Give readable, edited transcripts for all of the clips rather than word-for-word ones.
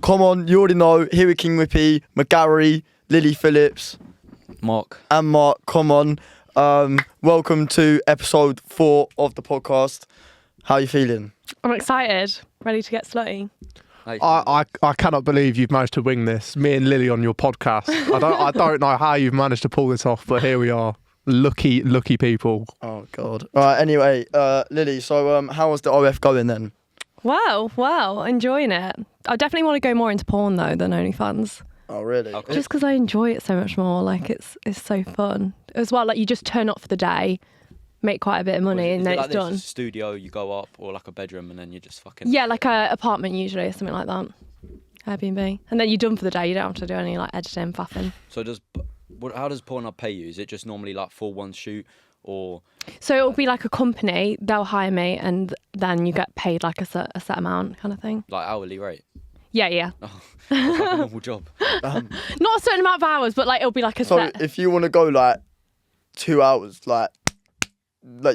come on, you already know. Here with King Whippy, McGarry, Lily Phillips, Mark. and Mark. Come on. Welcome to episode 4 of the podcast. How are you feeling? I'm excited. Ready to get slutty. I cannot believe you've managed to wing this. Me and Lily on your podcast. I don't know how you've managed to pull this off, but here we are. Lucky people. Oh God. All right. Anyway, Lily. So, how was the OF going then? Well, enjoying it. I definitely want to go more into porn though than OnlyFans. Oh really? Okay. Just because I enjoy it so much more. Like it's so fun as well. Like you just turn up for the day, make quite a bit of money, and then like it's done. A studio, you go up, or like a bedroom, and then you just fucking. Yeah, like a apartment usually or something like that. Airbnb, and then you're done for the day. You don't have to do any like editing, faffing. So how does Pornhub pay you? Is it just normally like for one shoot, or? So it'll be like a company. They'll hire me, and then you get paid like a set amount, kind of thing. Like hourly rate? Yeah. Oh, it's like a normal job. Not a certain amount of hours, but like it'll be like a So set. if you want to go like 2 hours, like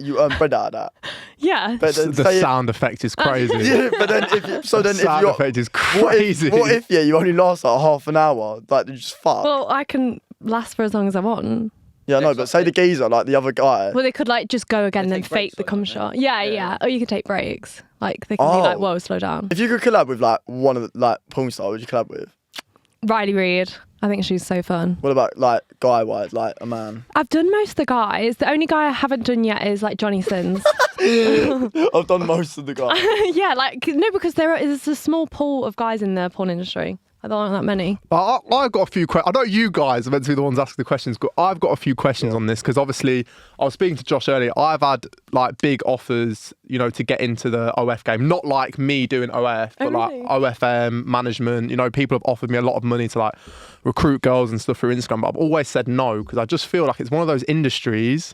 you earn bread out of that. Yeah. But then The sound effect is crazy. Yeah, but then if sound effect is crazy. What if you only last like half an hour? Like you just fuck. Well, I can last for as long as I want. Yeah, no, but say the geezer, like the other guy. Well, they could like just go again and then take fake breaks the like cum that, shot. yeah. Yeah. Or you could take breaks. Like they can be like, Oh. whoa, slow down. If you could collab with like one of the like porn stars, would you collab with? Riley Reid. I think she's so fun. What about like guy-wise, like a man? I've done most of the guys. The only guy I haven't done yet is like Johnny Sins. I've done most of the guys. Yeah, like no, because there's a small pool of guys in the porn industry. I don't know that many. I've got a few questions. I know you guys are meant to be the ones asking the questions, but I've got a few questions on this because obviously I was speaking to Josh earlier. I've had like big offers, to get into the OF game. Not like me doing OF, but really? like OFM management. People have offered me a lot of money to like recruit girls and stuff through Instagram, but I've always said no because I just feel like it's one of those industries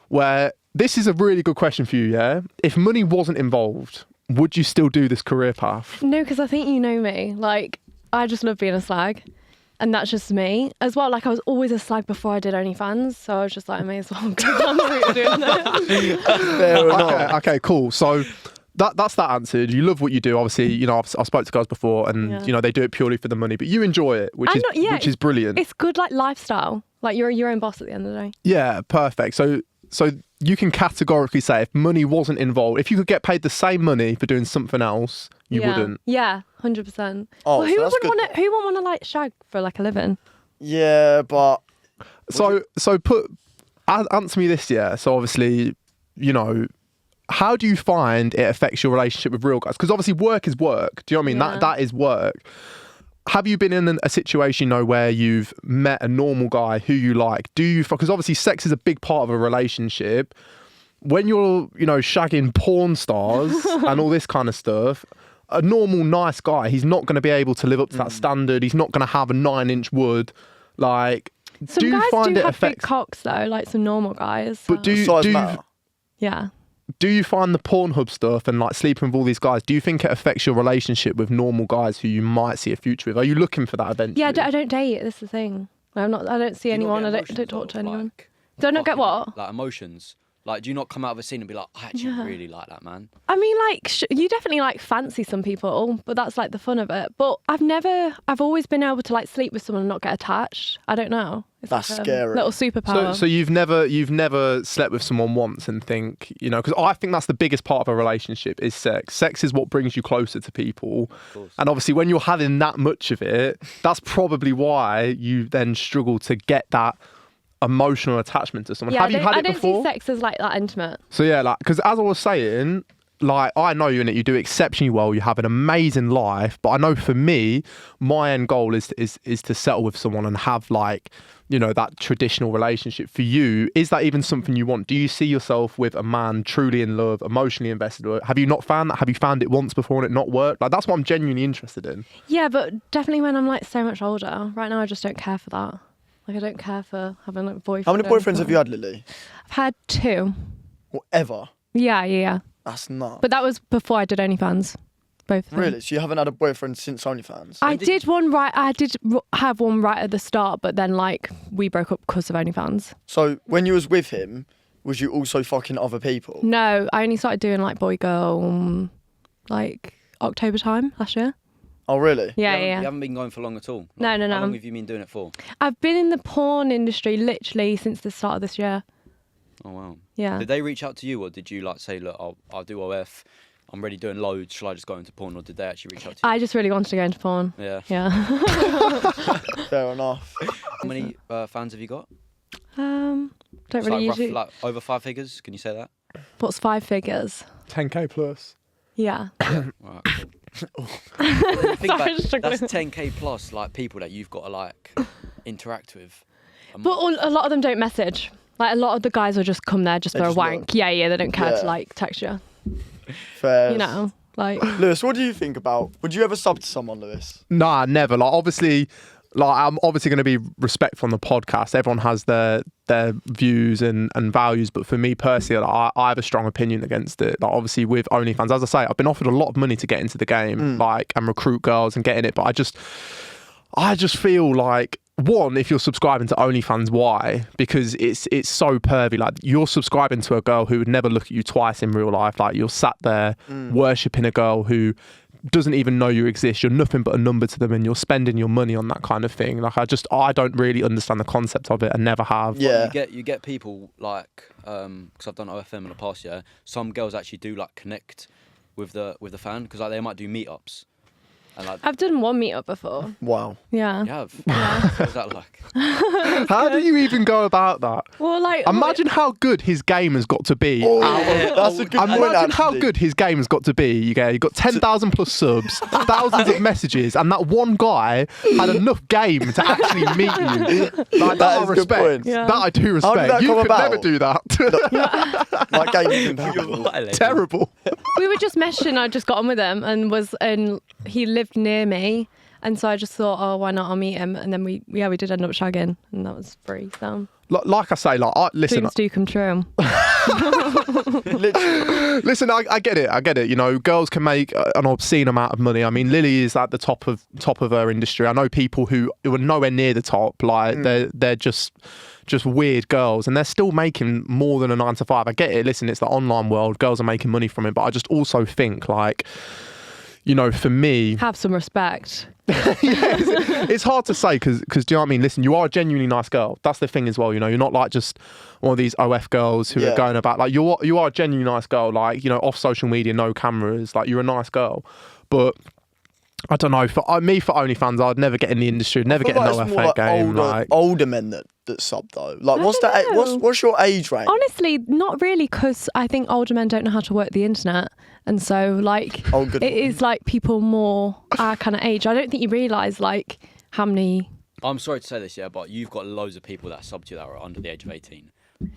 where this is a really good question for you. Yeah, if money wasn't involved, would you still do this career path? No, because I think you know me. Like, I just love being a slag. And that's just me. As well, like, I was always a slag before I did OnlyFans. So I was just like, I may as well go down the route of doing this. Fair enough. Okay, cool. So that's that answered. You love what you do. Obviously, I've spoke to girls before and, Yeah. they do it purely for the money. But you enjoy it, which is brilliant. It's good, like, lifestyle. Like, you're your own boss at the end of the day. Yeah, perfect. So you can categorically say if money wasn't involved, if you could get paid the same money for doing something else, you wouldn't. Yeah, 100%. Oh, well, so that's good. who would want to like shag for like a living? Yeah, but So answer me this, yeah. So obviously, how do you find it affects your relationship with real guys? Because obviously work is work. Do you know what I mean? Yeah. That is work. Have you been in a situation, where you've met a normal guy who you like? Because obviously sex is a big part of a relationship. When you're, shagging porn stars and all this kind of stuff, a normal, nice guy, he's not going to be able to live up to that standard. He's not going to have a 9-inch wood. Like, Some do you guys find do it have big affects? cocks though, like some normal guys. But do size you matter. Yeah. do you find the Pornhub stuff and like sleeping with all these guys, do you think it affects your relationship with normal guys who you might see a future with? Are you looking for that eventually? Yeah, I don't date. This is the thing. I don't see anyone. I don't talk to anyone. Do I not get what? Like emotions. Like, do you not come out of a scene and be like, I actually really like that man? I mean, like, you definitely like fancy some people, but that's like the fun of it. But I've always been able to like sleep with someone and not get attached. I don't know. It's That's like a scary. little superpower. So you've never slept with someone once and think, because I think that's the biggest part of a relationship is sex. Sex is what brings you closer to people. And obviously when you're having that much of it, that's probably why you then struggle to get that emotional attachment to someone. yeah, Have you had it I don't before? see sex as like that intimate. So yeah, like, because as I was saying, like, I know you in it, you do exceptionally well, you have an amazing life, but I know for me, my end goal is to settle with someone and have like, that traditional relationship. For you, is that even something you want? Do you see yourself with a man truly in love, emotionally invested? Or have you not found that? Have you found it once before and it not worked? Like, that's what I'm genuinely interested in. Yeah, but definitely when I'm like so much older. Right now, I just don't care for that. Like, I don't care for having like a boyfriend. How many boyfriends have you had, Lily? I've had 2. Whatever. Yeah. That's nuts. But that was before I did OnlyFans. Both of them. Really? So you haven't had a boyfriend since OnlyFans? I did have one right at the start, but then like we broke up because of OnlyFans. So when you was with him, was you also fucking other people? No, I only started doing like boy girl like October time last year. Oh, really? Yeah, You yeah. haven't been going for long at all. No, no, How no. long have you been doing it for? I've been in the porn industry literally since the start of this year. Oh wow. Yeah. Did they reach out to you, or did you like say, look, I'll do OF. I'm already doing loads. Shall I just go into porn, or did they actually reach out to you? I just really wanted to go into porn. Yeah. Yeah. Fair enough. How many fans have you got? Don't It's really like, usually. like over 5 figures. Can you say that? What's 5 figures? 10k plus. Yeah. Right, cool. Think Sorry, about, struggling. that's 10k plus like people that you've got to like interact with. But a lot of them don't message. Like a lot of the guys will just come there just They for a just wank. look. Yeah, yeah. They don't care Yeah. to like text you. Fair. You know, like. Lewis, what do you think about? Would you ever sub to someone, Lewis? Nah, never. Like obviously, like I'm obviously going to be respectful on the podcast. Everyone has their views and values, but for me personally, like, I have a strong opinion against it. Like obviously with OnlyFans, as I say, I've been offered a lot of money to get into the game, like and recruit girls and get in it, but I just feel like, one, if you're subscribing to OnlyFans, why? Because it's so pervy. Like you're subscribing to a girl who would never look at you twice in real life. Like you're sat there worshipping a girl who doesn't even know you exist. You're nothing but a number to them, and you're spending your money on that kind of thing. Like I don't really understand the concept of it, and never have. Yeah. You get people like because I've done OFM in the past year. Some girls actually do like connect with the fan because like they might do meetups. And like, I've done one meetup before. Wow. Yeah. you have. What was that like? How do you even go about that? Well, like. Imagine how good his game has got to be. Oh, Yeah. that's a good point. Imagine how actually. good his game has got to be. You got 10,000 plus subs, thousands of messages, and that one guy had enough game to actually meet you. Like that, That I is a good respect. point. Yeah. That I do How did respect. that You come could about? never do that. Like game compatible. Terrible. We were just meshing. I just got on with him and he lived near me. And so I just thought, oh, why not? I'll meet him. And then we did end up shagging, and that was free. So Like I say, listen, dreams do come true. Literally. listen. I get it. You know, girls can make an obscene amount of money. I mean, Lily is at the top of her industry. I know people who are nowhere near the top. Like they're just weird girls, and they're still making more than a 9 to 5. I get it. Listen, it's the online world. Girls are making money from it, but I just also think like, you know, for me, Have some respect. it's hard to say because do you know what I mean? Listen, you are a genuinely nice girl. That's the thing as well. You know, you're not like just one of these OF girls who are going about like you are a genuinely nice girl. Like, you know, off social media, no cameras. Like you're a nice girl, but. I don't know. For OnlyFans, I'd never get in the industry. I'd never get in Like no it's more FA game. older men that sub though. Like, I what's don't that? know. What's your age range? Honestly, not really, because I think older men don't know how to work the internet. And so, like, Oh, good it point. is like people more our kind of age. I don't think you realise, like, how many. I'm sorry to say this, yeah, but you've got loads of people that sub to you that are under the age of 18.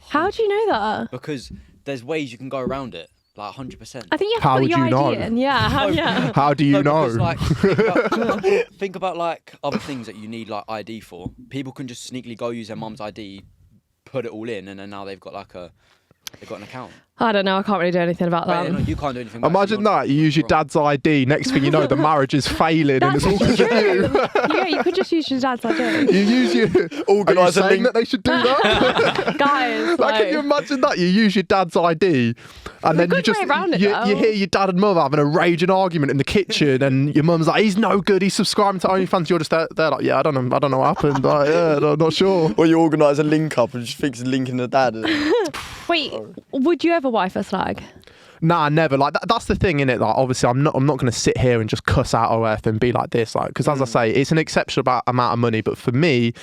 How do you know that? Because there's ways you can go around it, like 100%. I think you have How to put would your you ID know? in. Yeah, yeah. How do you know? Because, like, think about like other things that you need like ID for. People can just sneakily go use their mum's ID, put it all in, and then now they've got an account. I don't know. I can't really do anything about that. Wait, no, you can't do anything. about it, Imagine you're not- that. You use your dad's ID. Next thing you know, the marriage is failing and That's it's all because of you. true. Yeah, you could just use your dad's ID. You use your. Are you Organise a saying link. that they should do that? Guys, Like, can you imagine that? You use your dad's ID and then you good just way around it, you though. hear your dad and mum having a raging argument in the kitchen and your mum's like, he's no good, he's subscribing to OnlyFans. You're just there like, yeah, I don't know what happened. Like, yeah, I'm not sure. Or you organise a link up and just fix linking the dad. Wait, would you ever wife a slag? Nah, never. Like that's the thing, innit? Like obviously, I'm not going to sit here and just cuss out OF and be like this, like because as I say, it's an exceptional amount of money. But for me,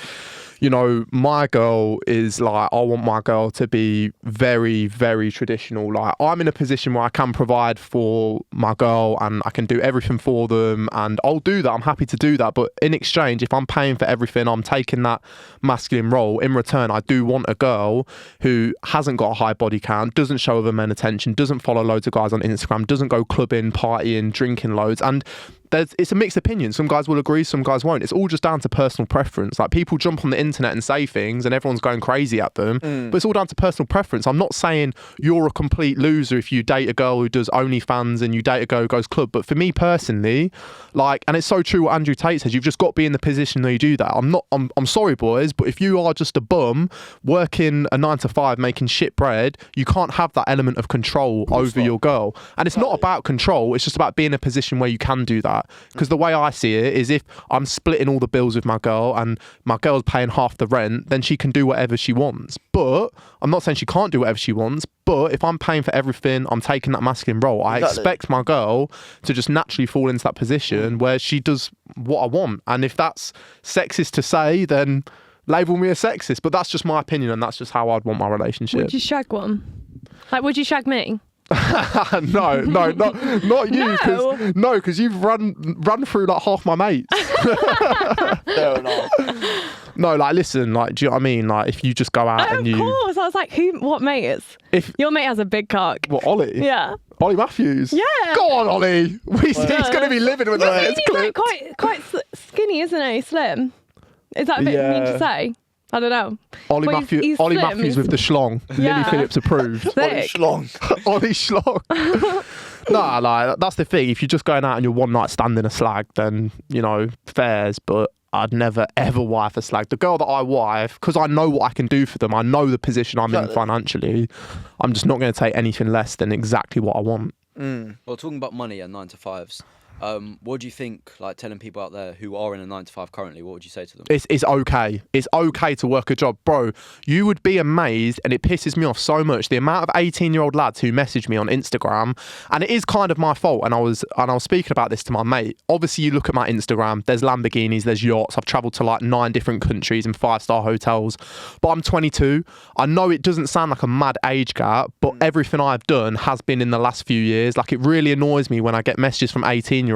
you know, my girl is like, I want my girl to be very, very traditional. Like I'm in a position where I can provide for my girl and I can do everything for them, and I'll do that. I'm happy to do that. But in exchange, if I'm paying for everything, I'm taking that masculine role. In return, I do want a girl who hasn't got a high body count, doesn't show other men attention, doesn't follow loads of guys on Instagram, doesn't go clubbing, partying, drinking loads, and it's a mixed opinion. Some guys will agree, some guys won't. It's all just down to personal preference. Like people jump on the internet and say things and everyone's going crazy at them, but it's all down to personal preference. I'm not saying you're a complete loser if you date a girl who does OnlyFans and you date a girl who goes club, but for me personally, like, and it's so true what Andrew Tate says, you've just got to be in the position where you do that. I'm sorry boys, but if you are just a bum working a 9 to 5 making shit bread, you can't have that element of control over your girl. And it's not about control, it's just about being in a position where you can do that. that. Because the way I see it is, if I'm splitting all the bills with my girl and my girl's paying half the rent, then she can do whatever she wants. But I'm not saying she can't do whatever she wants, but if I'm paying for everything, I'm taking that masculine role, I expect my girl to just naturally fall into that position where she does what I want. And if that's sexist to say, then label me a sexist. But that's just my opinion, and that's just how I'd want my relationship. Would you shag one? Like, would you shag me? No, not you. Because you've run through like half my mates. Fair enough. No, like, listen, like, do you know what I mean? Like, if you just go out and you... Of course. I was like, what mates? Your mate has a big cock. What, Ollie? Yeah. Ollie Matthews? Yeah. Go on, Ollie. He's going to be living with us. He's like quite skinny, isn't he? Slim. Is that a bit mean to say? I don't know. Ollie Well, Matthews, he's Ollie slim, Matthews with the schlong. Yeah. Lily Phillips approved. Ollie Schlong. Ollie schlong. Nah, like, that's the thing. If you're just going out and you're one night standing a slag, then, you know, fairs. But I'd never, ever wife a slag. The girl that I wife, because I know what I can do for them, I know the position I'm in financially, I'm just not going to take anything less than exactly what I want. Well, talking about money and 9 to 5s, what do you think, like, telling people out there who are in a 9 to 5 currently, what would you say to them? It's okay. It's okay to work a job. Bro, you would be amazed, and it pisses me off so much, the amount of 18-year-old lads who message me on Instagram, and it is kind of my fault, and I was speaking about this to my mate. Obviously, you look at my Instagram, there's Lamborghinis, there's yachts. I've travelled to like 9 different countries in 5-star hotels, but I'm 22. I know it doesn't sound like a mad age gap, but everything I've done has been in the last few years. Like, it really annoys me when I get messages from 18-year-olds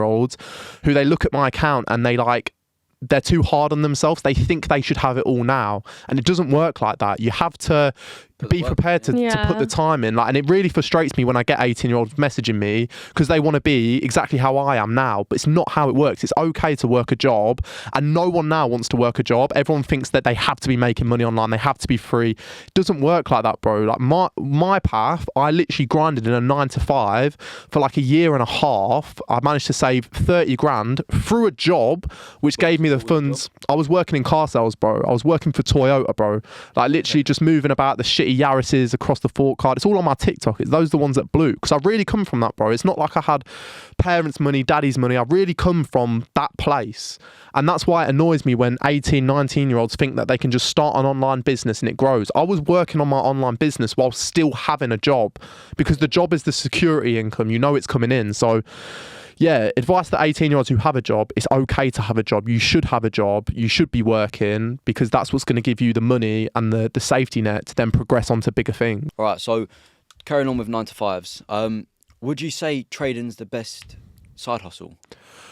who they look at my account and they're too hard on themselves. They think they should have it all now, and it doesn't work like that. You have to be prepared to put the time in. Like, and it really frustrates me when I get 18-year-olds messaging me because they want to be exactly how I am now, but it's not how it works. It's okay to work a job, and no one now wants to work a job. Everyone thinks that they have to be making money online, they have to be free. It doesn't work like that, bro. Like, my path, I literally grinded in a 9 to 5 for like a year and a half. I managed to save 30 grand through a job which gave me the funds. I was working in car sales, bro. I was working for Toyota, bro. Like, literally just moving about the shitty Yaris's across the fork card. It's all on my TikTok. Those are the ones that blew, because I really come from that, bro. It's not like I had parents' money, daddy's money. I really come from that place, and that's why it annoys me when 18, 19-year-olds think that they can just start an online business and it grows. I was working on my online business while still having a job, because the job is the security income. You know it's coming in. So yeah, advice to 18-year-olds who have a job: it's okay to have a job. You should have a job. You should be working, because that's what's going to give you the money and the safety net to then progress onto bigger things. All right, so carrying on with 9 to 5s, would you say trading's the best side hustle?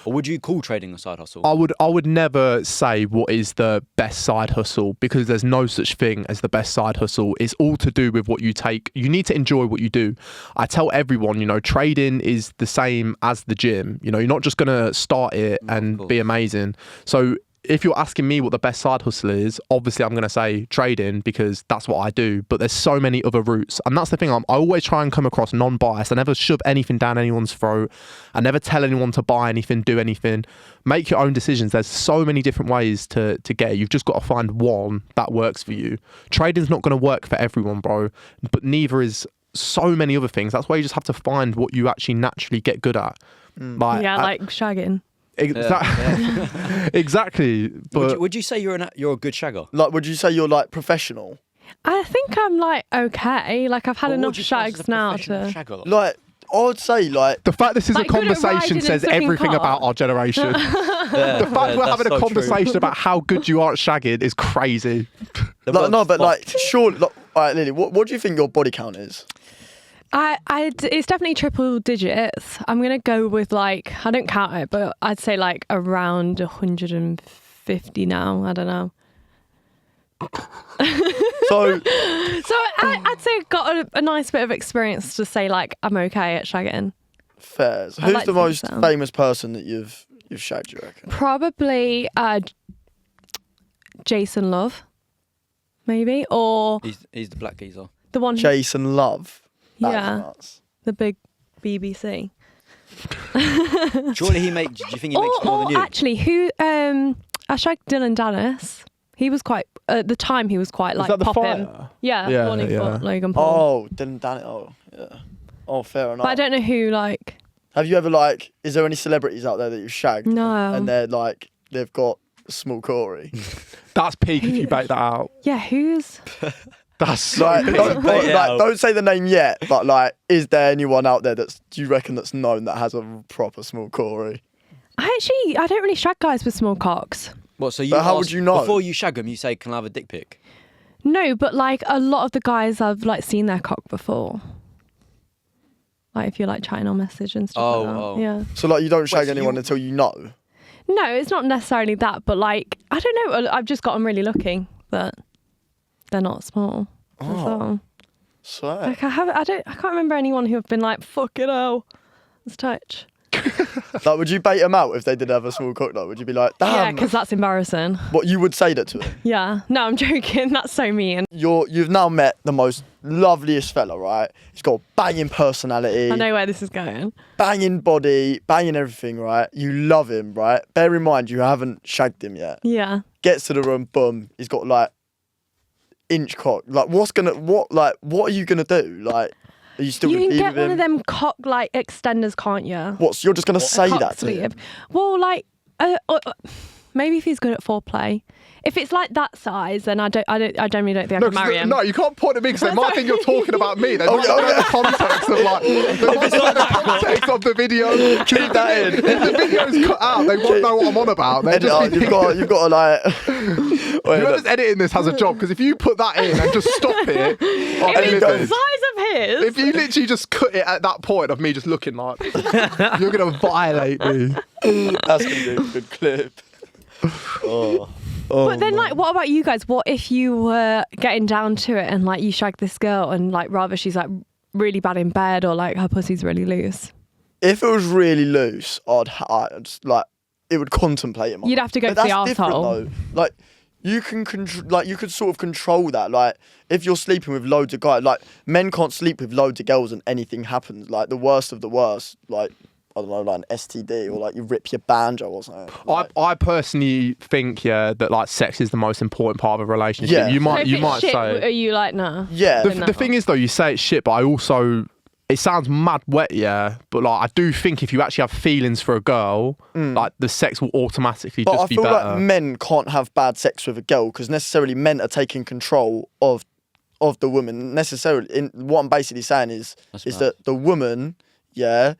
Or would you call trading a side hustle? I would never say what is the best side hustle, because there's no such thing as the best side hustle. It's all to do with what you take. You need to enjoy what you do. I tell everyone, you know, trading is the same as the gym. You know, you're not just going to start it and be amazing. So if you're asking me what the best side hustle is, obviously I'm going to say trading, because that's what I do. But there's so many other routes. And that's the thing. I always try and come across non-biased. I never shove anything down anyone's throat. I never tell anyone to buy anything, do anything. Make your own decisions. There's so many different ways to get it. You've just got to find one that works for you. Trading's not going to work for everyone, bro. But neither is so many other things. That's why you just have to find what you actually naturally get good at. Like shagging. Exactly. But would you say you're a good shagger? Like, would you say you're like professional? I think I'm like okay. Like, I've had What enough would you class as shags a now professional to. shagger? Like, I would say like the fact this is Like, a good at conversation riding says and flipping everything cars. about our generation. The fact we're having a conversation about how good you are at shagging is crazy. like, no, but like surely. Like, all right, Lily, what do you think your body count is? It's definitely triple digits. I'm gonna go with, like, I don't count it, but I'd say like around 150 now. I don't know. So I'd say I've got a nice bit of experience to say like I'm okay at shagging. fairs. I Who's like the to think most so. famous person that you've shagged, you reckon? Probably Jason Love, maybe, or He's the black geezer. the one. Jason Love. That's Yeah, nuts. the big BBC. Surely do you think he makes more than you? Actually, who I shagged Dylan Dennis. He was quite at the time. He was quite like that the popping. fighter? Yeah, Yeah, Morning yeah. Logan Paul. Oh, didn't Dan it? Oh, yeah. Oh, fair enough. But I don't know who like. Have you ever like? Is there any celebrities out there that you've shagged? No. And they're like they've got a small Corey. That's peak if you bait that out. Yeah, who's? That's so Like, peak. don't say the name yet, but like, is there anyone out there do you reckon that's known that has a proper small Corey? I don't really shag guys with small cocks. What? So you? But how would ask- you know? Before you shag them, you say, "Can I have a dick pic?" No, but like a lot of the guys I've like seen their cock before. Like if you're like chatting on message and stuff like that. Oh. Yeah. So like, you don't shag so anyone you- until you know. No, it's not necessarily that, but like I don't know. I've just got them really looking, but they're not small. That's all. So Like I can't remember anyone who have been like, fuck it all. Let's touch. like, would you bait them out if they did have a small cock? Like, would you be like, Yeah, damn? because that's embarrassing. What you would say that to them? Yeah. No, I'm joking. That's so mean. You've now met the most loveliest fella, right? He's got a banging personality, I know where this is going. banging body, banging everything, right? You love him, right? Bear in mind you haven't shagged him yet. Yeah. Gets to the room, boom, he's got like inch cock. Like what are you gonna do? Like, are you still You gonna can be get with one him? of them cock like extenders, can't you? You're just gonna say Cock that to him? sleeve. Well, like, maybe if he's good at foreplay. If it's like that size, then I generally don't think I can marry him. No, you can't point at me because they might think you're talking about me. They Oh, might yeah, not know yeah. the context of like the context of the video. Keep that in. If the video's cut out, they won't know what I'm on about. They Edit just out. You've got to like. Wait, Whoever's look. editing this has a job because if you put that in and just stop it, If And it's he the goes- size of his. if you literally just cut it at that point of me just looking like you're gonna violate me. That's gonna be a good clip. Oh. But then, like, what about you guys? What if you were getting down to it and like you shag this girl and like rather she's like really bad in bed or like her pussy's really loose? If it was really loose, I'd just, like it would contemplate it. You'd have to go But to the that's different, arsehole. though. Like you can you could sort of control that. Like if you're sleeping with loads of guys, like men can't sleep with loads of girls and anything happens. Like the worst of the worst, like I don't know, like an STD or like you rip your banjo or something. Like, I personally think that like sex is the most important part of a relationship. Yeah. You So might if you it's might shit, say are you like nah? yeah. the thing is though, you say it's shit, but I also it sounds mad wet, yeah. But like I do think if you actually have feelings for a girl, like the sex will automatically But just I be feel better. like men can't have bad sex with a girl because necessarily men are taking control of the woman. Necessarily, what I'm basically saying is That's that the woman, yeah,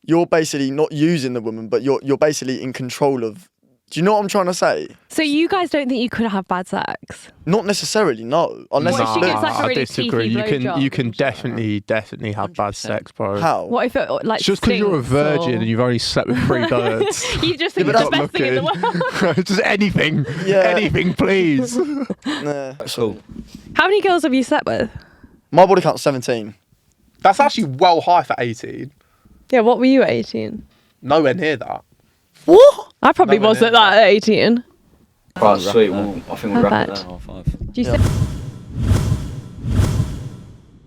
you're basically not using the woman, but you're basically in control of. Do you know what I'm trying to say? So you guys don't think you could have bad sex? Not necessarily, no. Unless What if she it's gets, like, a I really disagree. teethy You can blowjob? definitely have bad 100%. sex, bro. how. What if it like Just because you're a stinks virgin or- and you've only slept with 3 birds. you just think Yeah, it's but the best thing in the world? Just anything. Yeah. Anything, please. Nah. That's cool. How many girls have you slept with? My body count's 17. That's actually well high for 18. Yeah, what were you at 18? Nowhere near that. What? I probably Nowhere was near at that at 18. Right, sweet. Well, I think we'll wrap it Perfect. there. Oh, 5. Do you say